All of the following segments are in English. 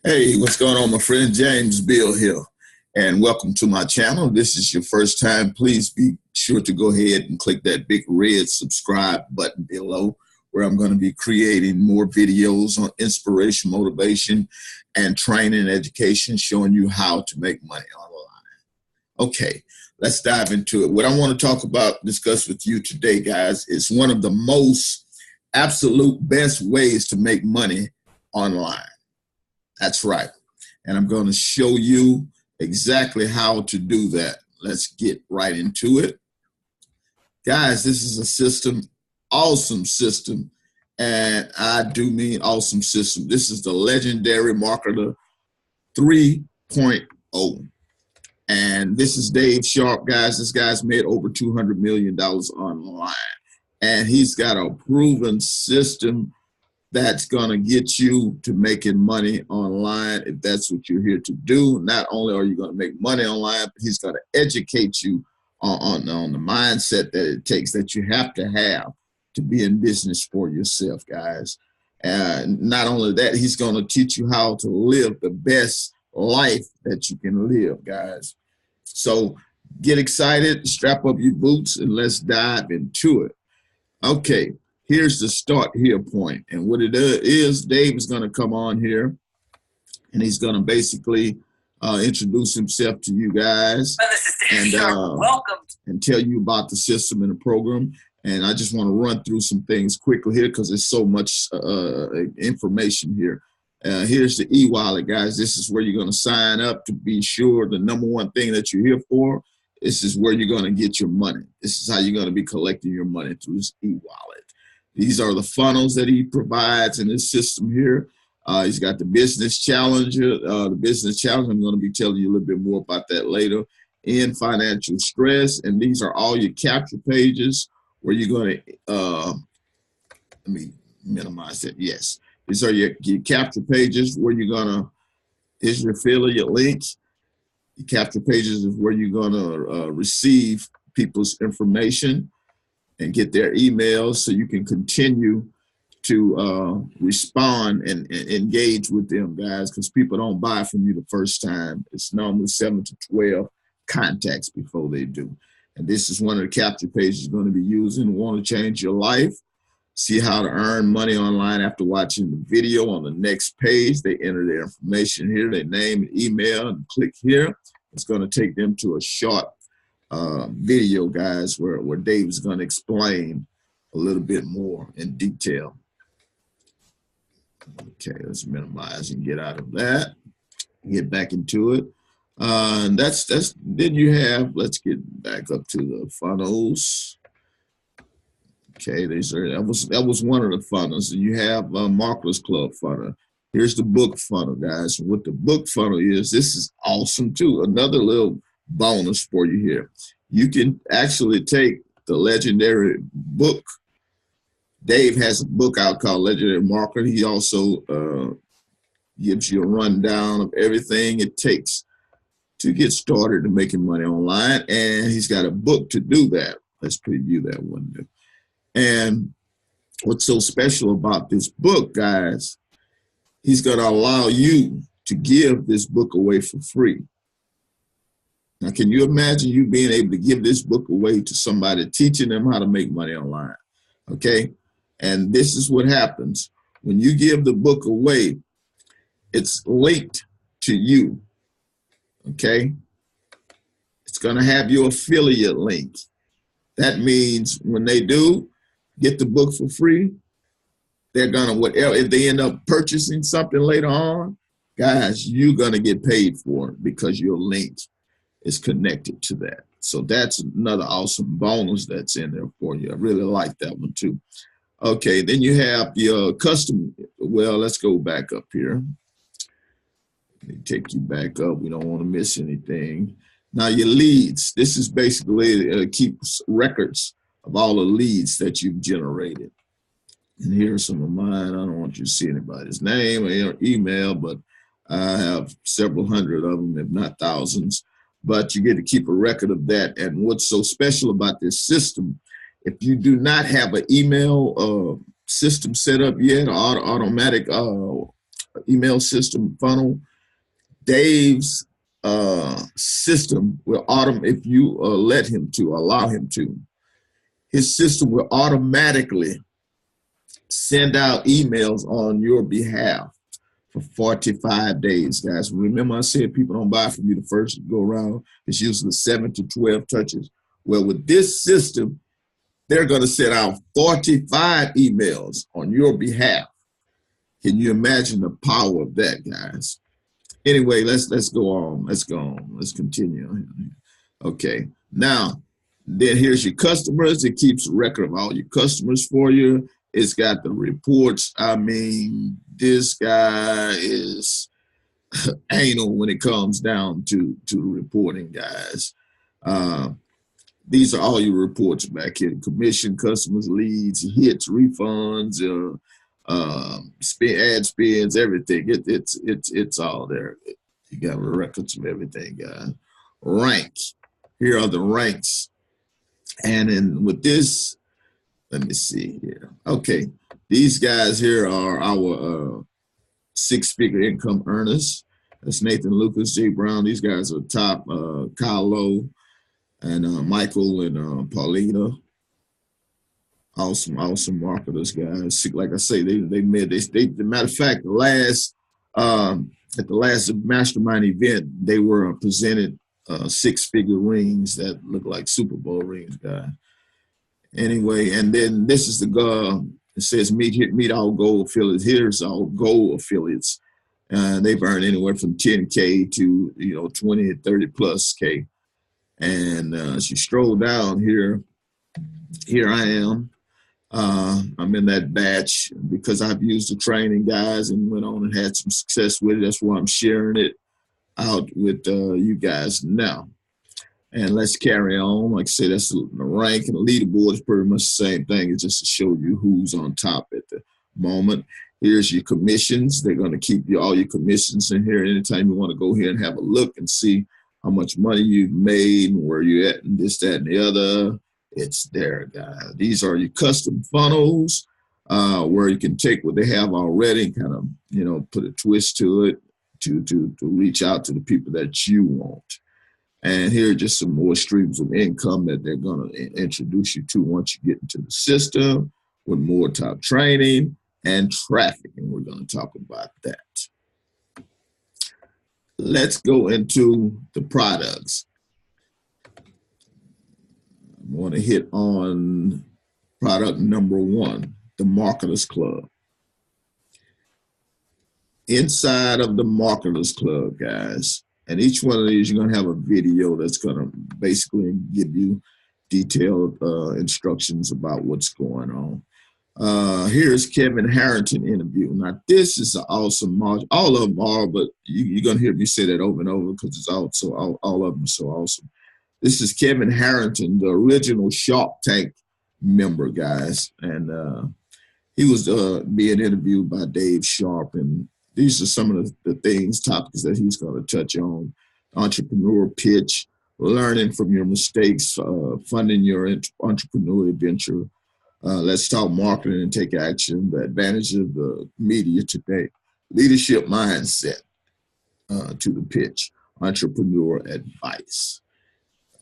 Hey, what's going on, my friend? James Bill here, and welcome to my channel. This is your first time. Please be sure to go ahead and click that big red subscribe button below, where I'm going to be creating more videos on inspiration, motivation, and training and education, showing you how to make money online. Okay, let's dive into it. What I want to talk about, discuss with you today, guys, is one of the most absolute best ways to make money online. That's right. And I'm going to show you exactly how to do that. Let's get right into it. Guys, this is a system, awesome system. And I do mean awesome system. This is the Legendary Marketer 3.0. And this is Dave Sharp, guys. This guy's made over $200 million online. And he's got a proven system that's going to get you to making money online if that's what you're here to do. Not only are you going to make money online, but he's going to educate you on the mindset that it takes, that you have to be in business for yourself, guys. And not only that, he's going to teach you how to live the best life that you can live, guys. So get excited, strap up your boots, and let's dive into it. Okay. Here's the start here point. And what it is, Dave is going to come on here and he's going to basically introduce himself to you guys. This is Dave Sharp. Welcome. And tell you about the system and the program. And I just want to run through some things quickly here because there's so much information here. Here's the e-wallet, guys. This is where you're going to sign up to be sure the number one thing that you're here for. This is where you're going to get your money. This is how you're going to be collecting your money through this e-wallet. These are the funnels that he provides in this system here. He's got the business challenger. The business challenge, I'm going to be telling you a little bit more about that later. In financial stress, and these are all your capture pages where you're going to, let me minimize that. Yes, these are your capture pages where you're going to, here's your affiliate links. Your capture pages is where you're going to receive people's information and get their emails so you can continue to respond and engage with them, guys, because people don't buy from you the first time. It's normally 7 to 12 contacts before they do. And this is one of the capture pages you're going to be using. Want to change your life? See how to earn money online after watching the video. On the next page, they enter their information here, their name and email, and click here. It's going to take them to a short video, guys, where Dave is going to explain a little bit more in detail. Okay, let's minimize and get out of that. Get back into it. And that's then you have, let's get back up to the funnels. Okay, that was one of the funnels. And you have Marketers Club funnel. Here's the book funnel, guys. And what the book funnel is, this is awesome too. Another little bonus for you here. You can actually take the Legendary book. Dave has a book out called Legendary Marketer. He also gives you a rundown of everything it takes to get started in making money online. And he's got a book to do that. Let's preview that one. And what's so special about this book, guys, he's going to allow you to give this book away for free. Now, can you imagine you being able to give this book away to somebody, teaching them how to make money online? Okay. And this is what happens. When you give the book away, it's linked to you. Okay. It's going to have your affiliate link. That means when they do get the book for free, they're going to, whatever, if they end up purchasing something later on, guys, you're going to get paid for it because your link is connected to that. So that's another awesome bonus that's in there for you. I really like that one too. Okay, then you have your custom. Well, let's go back up here. Let me take you back up. We don't want to miss anything. Now your leads. This is basically keeps records of all the leads that you've generated. And here's some of mine. I don't want you to see anybody's name or email, but I have several hundred of them, if not thousands. But you get to keep a record of that. And what's so special about this system, if you do not have an email system set up yet, or automatic email system funnel, Dave's system will if you let him to, allow him to, his system will automatically send out emails on your behalf for 45 days, guys. Remember I said people don't buy from you the first go around. It's usually 7 to 12 touches. Well, with this system, they're going to send out 45 emails on your behalf. Can you imagine the power of that, guys? Anyway, let's go on. Let's go on. Let's continue. Okay. Now, then here's your customers. It keeps a record of all your customers for you. It's got the reports. I mean, this guy is anal when it comes down to reporting, guys. These are all your reports back here: commission, customers, leads, hits, refunds, ad spends, everything. It's all there. You got records of everything, guys. Rank. Here are the ranks, and then with this, let me see here. Okay, these guys here are our six-figure income earners. That's Nathan, Lucas, Jay Brown. These guys are top. Kyle Lowe and Michael and Paulina. Awesome marketers, guys. Like I say, they matter of fact, at the last mastermind event, they were presented six-figure rings that look like Super Bowl rings, guys. Anyway, and then this is the it says meet all goal affiliates. Here's all goal affiliates. They've earned anywhere from 10K to 20 to 30 plus K. And as you stroll down here I am. I'm in that batch because I've used the training, guys, and went on and had some success with it. That's why I'm sharing it out with you guys now. And let's carry on. Like I said, that's the rank, and the leaderboard is pretty much the same thing. It's just to show you who's on top at the moment. Here's your commissions. They're going to keep all your commissions in here. Anytime you want to go here and have a look and see how much money you've made and where you're at and this, that, and the other, it's there, guys. These are your custom funnels where you can take what they have already and kind of, put a twist to it to reach out to the people that you want. And here are just some more streams of income that they're going to introduce you to once you get into the system with more top training and traffic. And we're going to talk about that. Let's go into the products. I want to hit on product number 1, the Marketers Club. Inside of the Marketers Club, guys, and each one of these, you're going to have a video that's going to basically give you detailed instructions about what's going on. Here's Kevin Harrington interview. Now, this is an awesome module. All of them are, but you're going to hear me say that over and over because it's all of them are so awesome. This is Kevin Harrington, the original Shark Tank member, guys. And he was being interviewed by Dave Sharp. And these are some of the topics that he's going to touch on. Entrepreneur pitch, learning from your mistakes, funding your entrepreneurial venture. Let's talk marketing and take action, the advantage of the media today, leadership mindset to the pitch, entrepreneur advice.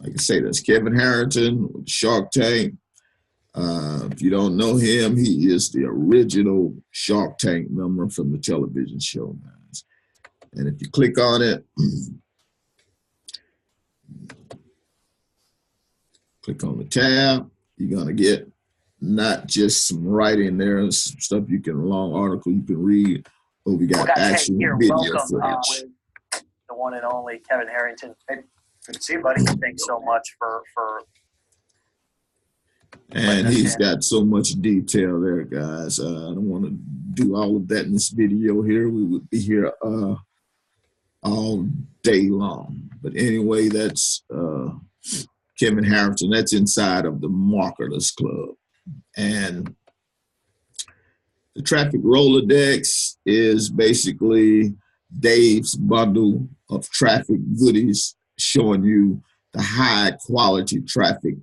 Like I say, that's Kevin Harrington with Shark Tank. If you don't know him, he is the original Shark Tank member from the television show, guys. And if you click on it, click on the tab, you're going to get not just some writing there, some stuff you can, a long article you can read, but we got actual video footage. The one and only Kevin Harrington. Hey, good to see you, buddy. Thanks so much for and he's got so much detail there, guys. I don't want to do all of that in this video here. We would be here all day long. But anyway, that's Kevin Harrington. That's inside of the Marketers Club. And the Traffic Rolodex is basically Dave's bundle of traffic goodies showing you the high quality traffic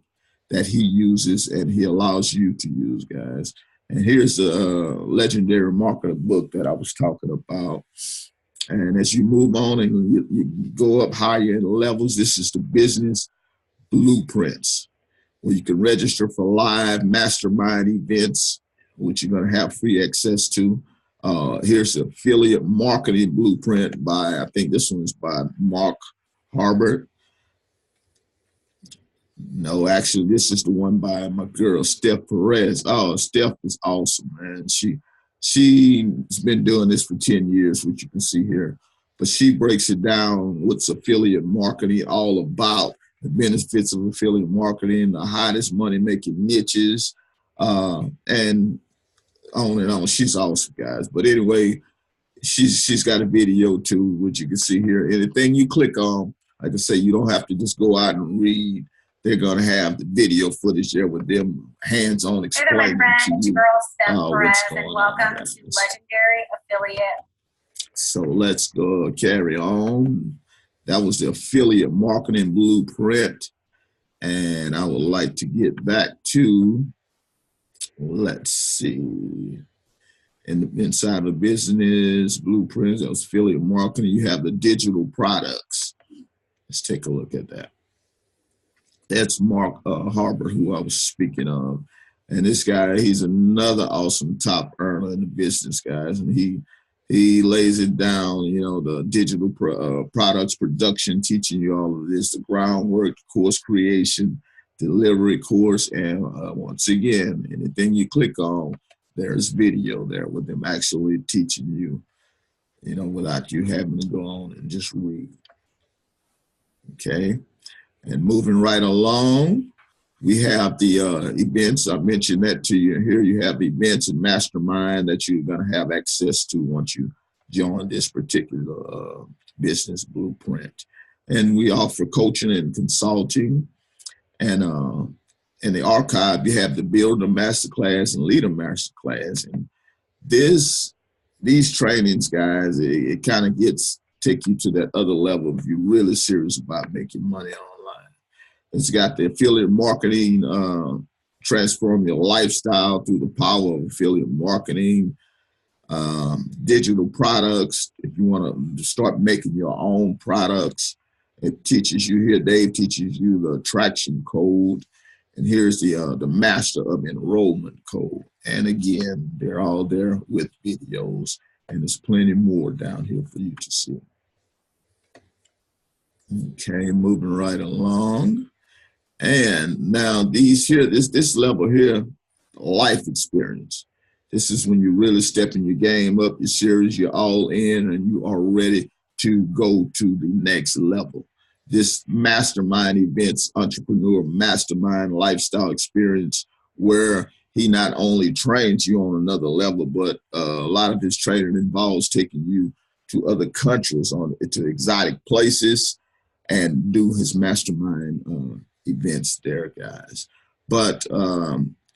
that he uses and he allows you to use, guys. And here's the legendary marketer book that I was talking about. And as you move on and you go up higher in levels, this is the business blueprints, where you can register for live mastermind events, which you're going to have free access to. Here's the affiliate marketing blueprint by, I think this one is by Mark Harbert. No, actually, this is the one by my girl, Steph Perez. Oh, Steph is awesome, man. She's been doing this for 10 years, which you can see here. But she breaks it down what's affiliate marketing all about, the benefits of affiliate marketing, the hottest money-making niches, and on and on. She's awesome, guys. But anyway, she's got a video too, which you can see here. Anything you click on, like I say, you don't have to just go out and read. They're going to have the video footage there with them hands-on explaining to you what's going on. Welcome to Legendary Affiliate. So let's go carry on. That was the affiliate marketing blueprint. And I would like to get back to, let's see, inside of business blueprints, that was affiliate marketing. You have the digital products. Let's take a look at that. That's Mark Harbert, who I was speaking of. And this guy, he's another awesome top earner in the business, guys. And he lays it down, you know, the digital products production, teaching you all of this, the groundwork, course creation, delivery course. And once again, anything you click on, there's video there with them actually teaching you, you know, without you having to go on and just read. Okay. And moving right along, we have the events. I mentioned that to you. Here you have events and mastermind that you're going to have access to once you join this particular business blueprint. And we offer coaching and consulting. And in the archive, you have the Builder Masterclass and Leader Masterclass. And these trainings, guys, it kind of take you to that other level if you're really serious about making money online. It's got the affiliate marketing, transform your lifestyle through the power of affiliate marketing, digital products. If you want to start making your own products, it teaches you here. Dave teaches you the attraction code. And here's the master of enrollment code. And again, they're all there with videos. And there's plenty more down here for you to see. Okay, moving right along. And now these here, this level here, life experience. This is when you're really stepping your game up, you're serious, you're all in, and you are ready to go to the next level. This mastermind events, entrepreneur mastermind lifestyle experience, where he not only trains you on another level, but a lot of his training involves taking you to other countries, to exotic places, and do his mastermind events there, guys. But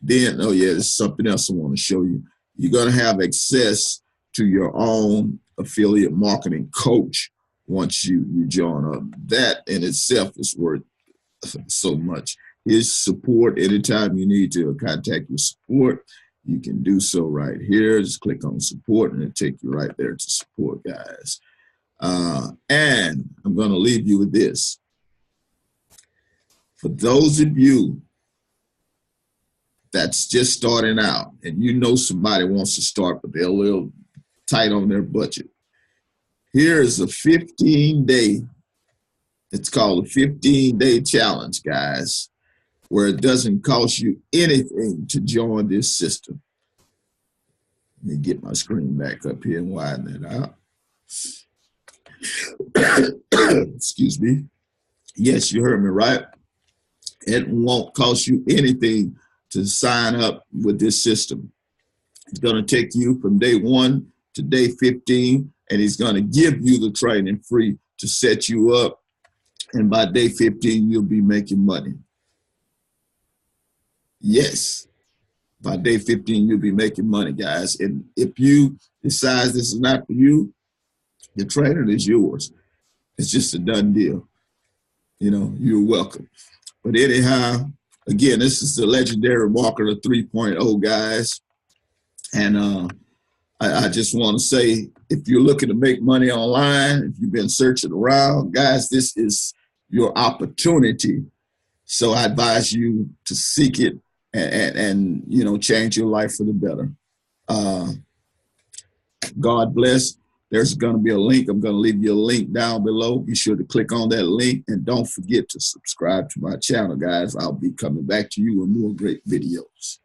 then, oh yeah, there's something else I want to show you. You're going to have access to your own affiliate marketing coach once you join up. That in itself is worth so much. His support, anytime you need to contact your support, you can do so right here. Just click on support and it'll take you right there to support, guys. And I'm going to leave you with this. For those of you that's just starting out and you know somebody wants to start, but they're a little tight on their budget, here is a 15-day, it's called a 15-day challenge, guys, where it doesn't cost you anything to join this system. Let me get my screen back up here and widen that out. Excuse me. Yes, you heard me right. It won't cost you anything to sign up with this system. It's going to take you from day 1 to day 15, and he's going to give you the training free to set you up. And by day 15, you'll be making money. Yes, by day 15, you'll be making money, guys. And if you decide this is not for you, the trainer is yours. It's just a done deal. You know, you're welcome. But anyhow, again, this is the Legendary Marketer 3.0, guys. And I just want to say, if you're looking to make money online, if you've been searching around, guys, this is your opportunity. So I advise you to seek it and you know, change your life for the better. God bless. There's going to be a link. I'm going to leave you a link down below. Be sure to click on that link and don't forget to subscribe to my channel, guys. I'll be coming back to you with more great videos.